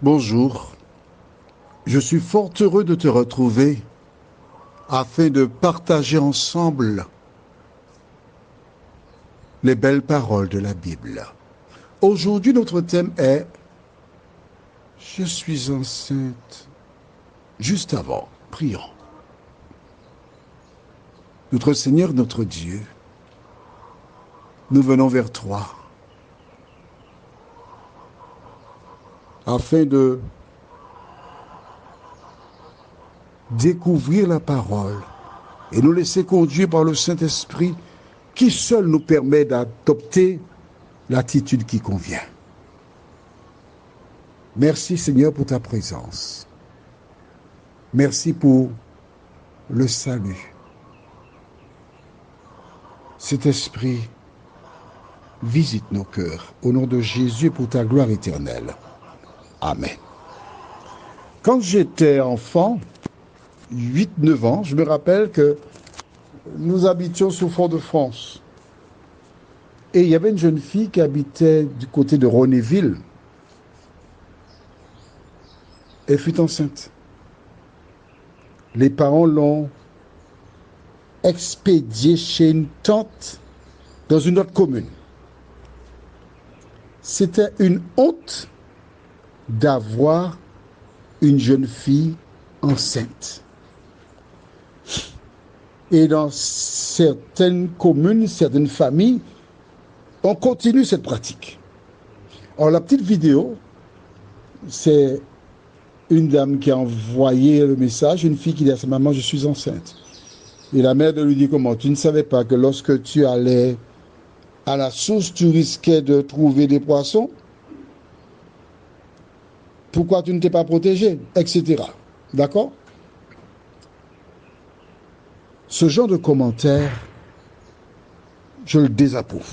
Bonjour, je suis fort heureux de te retrouver afin de partager ensemble les belles paroles de la Bible. Aujourd'hui, notre thème est « Je suis enceinte ». Juste avant, prions. Notre Seigneur, notre Dieu, nous venons vers toi afin de découvrir la parole et nous laisser conduire par le Saint-Esprit qui seul nous permet d'adopter l'attitude qui convient. Merci Seigneur pour ta présence. Merci pour le salut. Cet esprit visite nos cœurs au nom de Jésus pour ta gloire éternelle. Amen. Quand j'étais enfant, 8-9 ans, je me rappelle que nous habitions sur Fort-de-France. Et il y avait une jeune fille qui habitait du côté de Renéville. Elle fut enceinte. Les parents l'ont expédiée chez une tante dans une autre commune. C'était une honte d'avoir une jeune fille enceinte. Et dans certaines communes, certaines familles, on continue cette pratique. Alors la petite vidéo, c'est une dame qui a envoyé le message, une fille qui dit à sa maman « Je suis enceinte ». Et la mère de lui dit « Comment? Tu ne savais pas que lorsque tu allais à la source, tu risquais de trouver des poissons? Pourquoi tu ne t'es pas protégé? Etc. » D'accord? Ce genre de commentaire, je le désapprouve.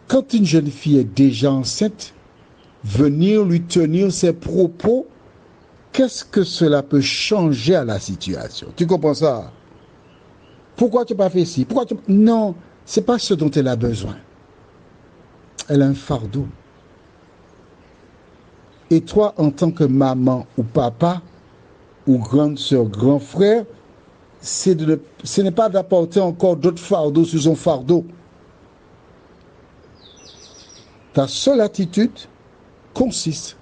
Quand une jeune fille est déjà enceinte, venir lui tenir ses propos, qu'est-ce que cela peut changer à la situation? Tu comprends ça? Pourquoi tu n'as pas fait ci? Non, ce n'est pas ce dont elle a besoin. Elle a un fardeau. Et toi, en tant que maman ou papa, ou grande sœur, grand frère, ce n'est pas d'apporter encore d'autres fardeaux sur son fardeau. Ta seule attitude consiste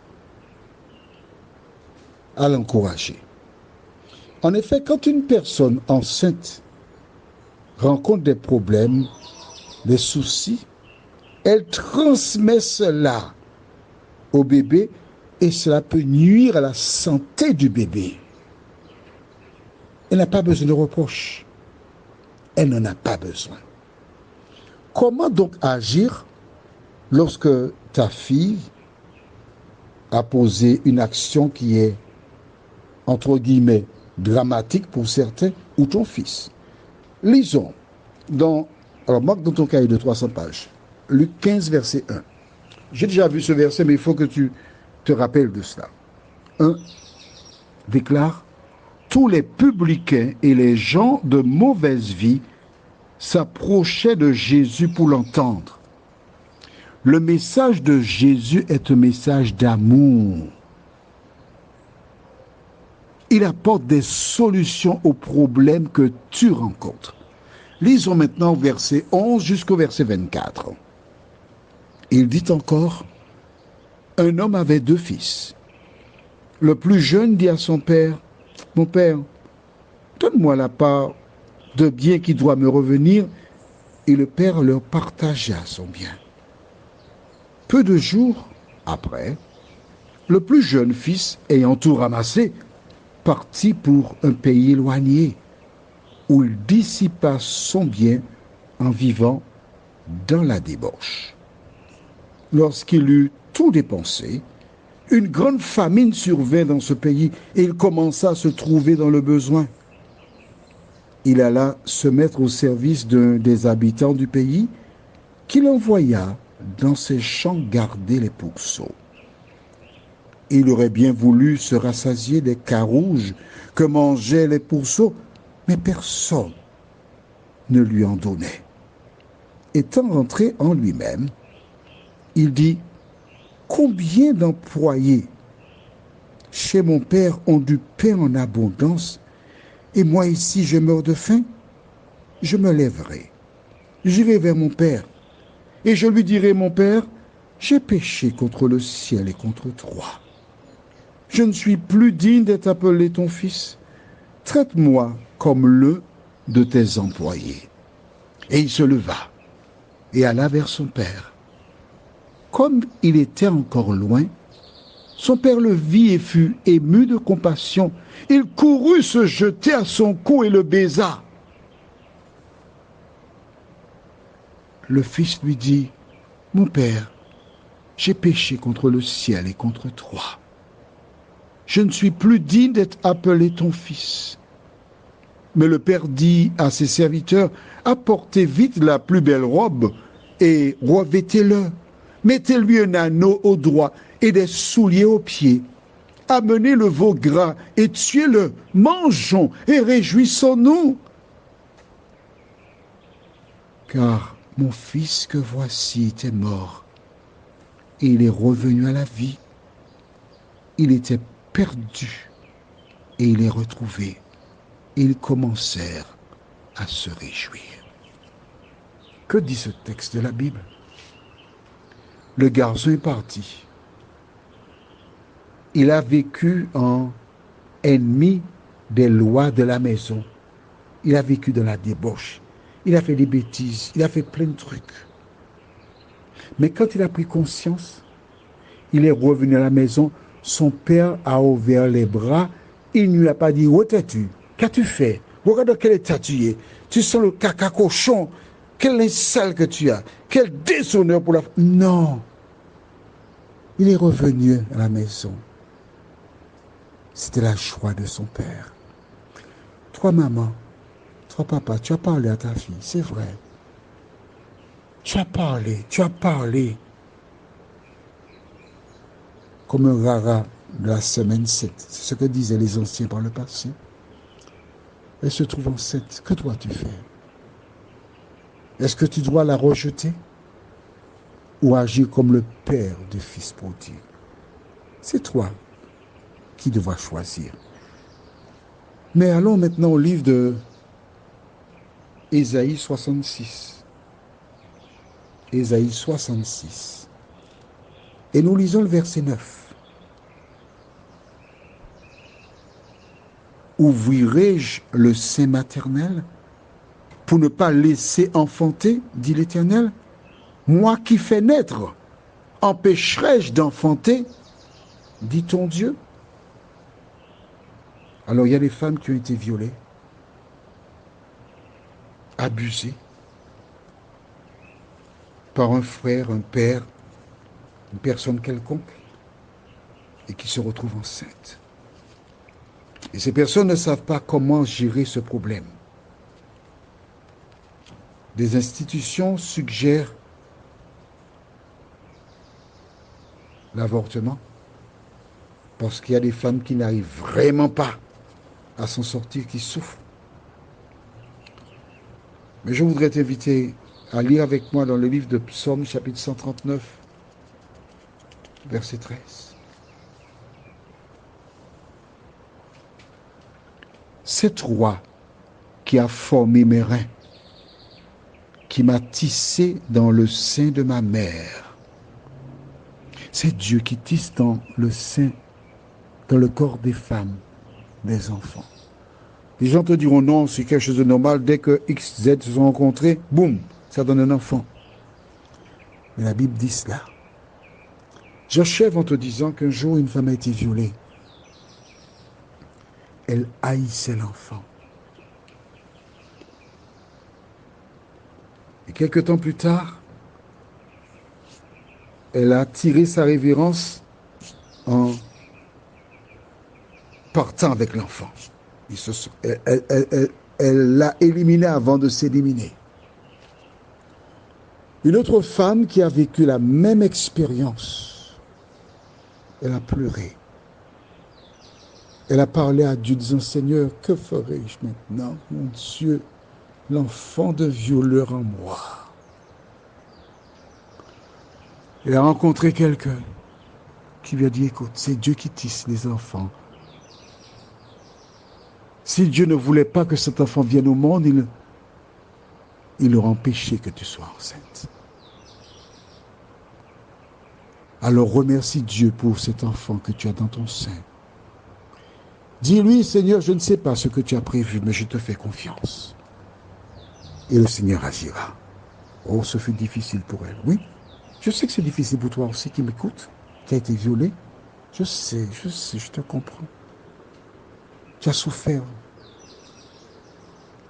à l'encourager. En effet, quand une personne enceinte rencontre des problèmes, des soucis, elle transmet cela au bébé et cela peut nuire à la santé du bébé. Elle n'a pas besoin de reproches. Elle n'en a pas besoin. Comment donc agir lorsque ta fille a posé une action qui est, entre guillemets, dramatique pour certains, ou ton fils? Lisons marque dans ton cahier de 300 pages, Luc 15, verset 1. J'ai déjà vu ce verset, mais il faut que tu te rappelles de cela. 1 déclare: tous les publicains et les gens de mauvaise vie s'approchaient de Jésus pour l'entendre. Le message de Jésus est un message d'amour. Il apporte des solutions aux problèmes que tu rencontres. Lisons maintenant verset 11 jusqu'au verset 24. Il dit encore: un homme avait 2 fils. Le plus jeune dit à son père: mon père, donne-moi la part de bien qui doit me revenir. Et le père leur partagea son bien. Peu de jours après, le plus jeune fils, ayant tout ramassé, partit pour un pays éloigné, où il dissipa son bien en vivant dans la débauche. Lorsqu'il eut tout dépensé, une grande famine survint dans ce pays et il commença à se trouver dans le besoin. Il alla se mettre au service d'un des habitants du pays, qu'il envoya dans ses champs garder les pourceaux. Il aurait bien voulu se rassasier des carouges que mangeaient les pourceaux, mais personne ne lui en donnait. Étant rentré en lui-même, il dit: Combien d'employés chez mon père ont du pain en abondance, et moi ici je meurs de faim? Je me lèverai, j'irai vers mon père, et je lui dirai, mon père, j'ai péché contre le ciel et contre toi. Je ne suis plus digne d'être appelé ton fils. Traite-moi comme l'un de tes employés. Et il se leva et alla vers son père. Comme il était encore loin, son père le vit et fut ému de compassion. Il courut se jeter à son cou et le baisa. Le fils lui dit, mon père, j'ai péché contre le ciel et contre toi. Je ne suis plus digne d'être appelé ton fils. Mais le père dit à ses serviteurs, apportez vite la plus belle robe et revêtez-le. Mettez-lui un anneau au doigt et des souliers aux pieds. Amenez le veau gras et tuez-le. Mangeons et réjouissons-nous. Car mon fils que voici était mort et il est revenu à la vie. Il était perdu et il est retrouvé. Et ils commencèrent à se réjouir. Que dit ce texte de la Bible? Le garçon est parti. Il a vécu en ennemi des lois de la maison. Il a vécu dans la débauche. Il a fait des bêtises. Il a fait plein de trucs. Mais quand il a pris conscience, il est revenu à la maison. Son père a ouvert les bras. Il ne lui a pas dit, où es-tu? Qu'as-tu fait? Regarde dans quel état tu es. Tu sens le caca cochon. Quel linceul que tu as. Quel déshonneur pour la... Non. Il est revenu à la maison. C'était la joie de son père. Toi, maman, toi, papa, tu as parlé à ta fille, c'est vrai. Tu as parlé. Comme un rara de la semaine 7. C'est ce que disaient les anciens par le passé. Elle se trouve enceinte. Que dois-tu faire? Est-ce que tu dois la rejeter ou agir comme le père du fils prodigue? C'est toi qui devras choisir. Mais allons maintenant au livre de Ésaïe 66. Ésaïe 66. Et nous lisons le verset 9. Ouvrirai-je le sein maternel pour ne pas laisser enfanter, dit l'Éternel? Moi qui fais naître, empêcherai-je d'enfanter, dit ton Dieu? Alors il y a des femmes qui ont été violées, abusées par un frère, un père, une personne quelconque, et qui se retrouvent enceintes. Et ces personnes ne savent pas comment gérer ce problème. Des institutions suggèrent l'avortement parce qu'il y a des femmes qui n'arrivent vraiment pas à s'en sortir, qui souffrent. Mais je voudrais t'inviter à lire avec moi dans le livre de Psaume, chapitre 139, verset 13. C'est toi qui as formé mes reins, qui m'a tissé dans le sein de ma mère. C'est Dieu qui tisse dans le sein, dans le corps des femmes, des enfants. Les gens te diront non, c'est quelque chose de normal. Dès que X, Z se sont rencontrés, boum, ça donne un enfant. Mais la Bible dit cela. J'achève en te disant qu'un jour, une femme a été violée. Elle haïssait l'enfant. Et quelques temps plus tard, elle a tiré sa révérence en partant avec l'enfant. Elle l'a éliminé avant de s'éliminer. Une autre femme qui a vécu la même expérience, elle a pleuré. Elle a parlé à Dieu disant, Seigneur, que ferai-je maintenant? Mon Dieu, l'enfant de violeur en moi. Elle a rencontré quelqu'un qui lui a dit, écoute, c'est Dieu qui tisse les enfants. Si Dieu ne voulait pas que cet enfant vienne au monde, il aurait empêché que tu sois enceinte. Alors remercie Dieu pour cet enfant que tu as dans ton sein. Dis-lui, Seigneur, je ne sais pas ce que tu as prévu, mais je te fais confiance. Et le Seigneur agira. Oh, ce fut difficile pour elle. Oui, je sais que c'est difficile pour toi aussi qui m'écoute, qui a été violé. Je sais, je te comprends. Tu as souffert.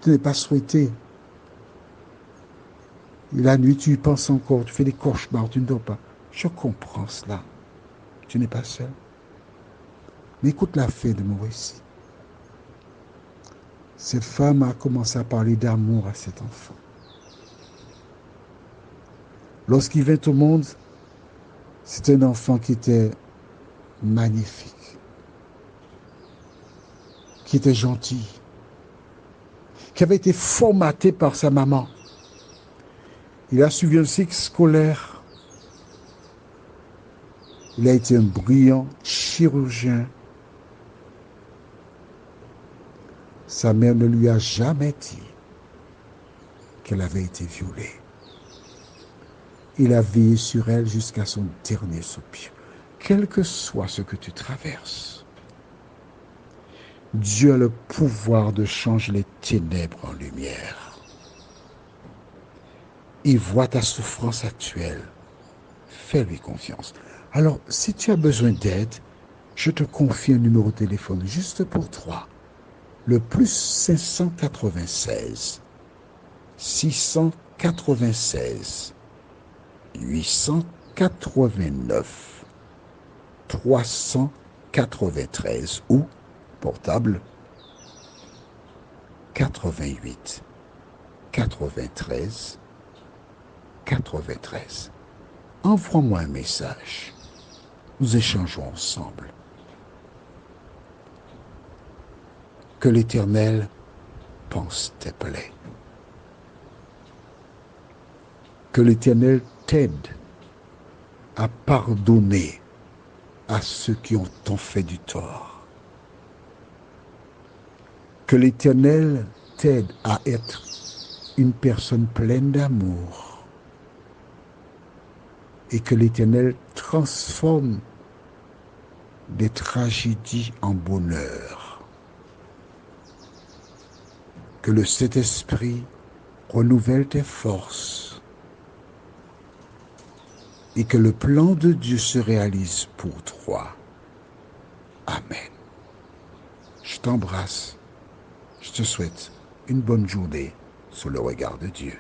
Tu n'es pas souhaité. Et la nuit, tu y penses encore, tu fais des cauchemars, tu ne dors pas. Je comprends cela. Tu n'es pas seul. Mais écoute la fin de mon récit. Cette femme a commencé à parler d'amour à cet enfant. Lorsqu'il vint au monde, c'était un enfant qui était magnifique, qui était gentil, qui avait été formaté par sa maman. Il a suivi un cycle scolaire. Il a été un brillant chirurgien. Sa mère ne lui a jamais dit qu'elle avait été violée. Il a veillé sur elle jusqu'à son dernier soupir. Quel que soit ce que tu traverses, Dieu a le pouvoir de changer les ténèbres en lumière. Il voit ta souffrance actuelle. Fais-lui confiance. Alors, si tu as besoin d'aide, je te confie un numéro de téléphone juste pour toi. Le plus 596 696 889 393 ou portable 88 93 93. Envoie-moi un message. Nous échangeons ensemble. Que l'Éternel pense tes plaies. Que l'Éternel t'aide à pardonner à ceux qui t'ont fait du tort. Que l'Éternel t'aide à être une personne pleine d'amour. Et que l'Éternel transforme des tragédies en bonheur. Que le Saint-Esprit renouvelle tes forces. Et que le plan de Dieu se réalise pour toi. Amen. Je t'embrasse. Je te souhaite une bonne journée sous le regard de Dieu.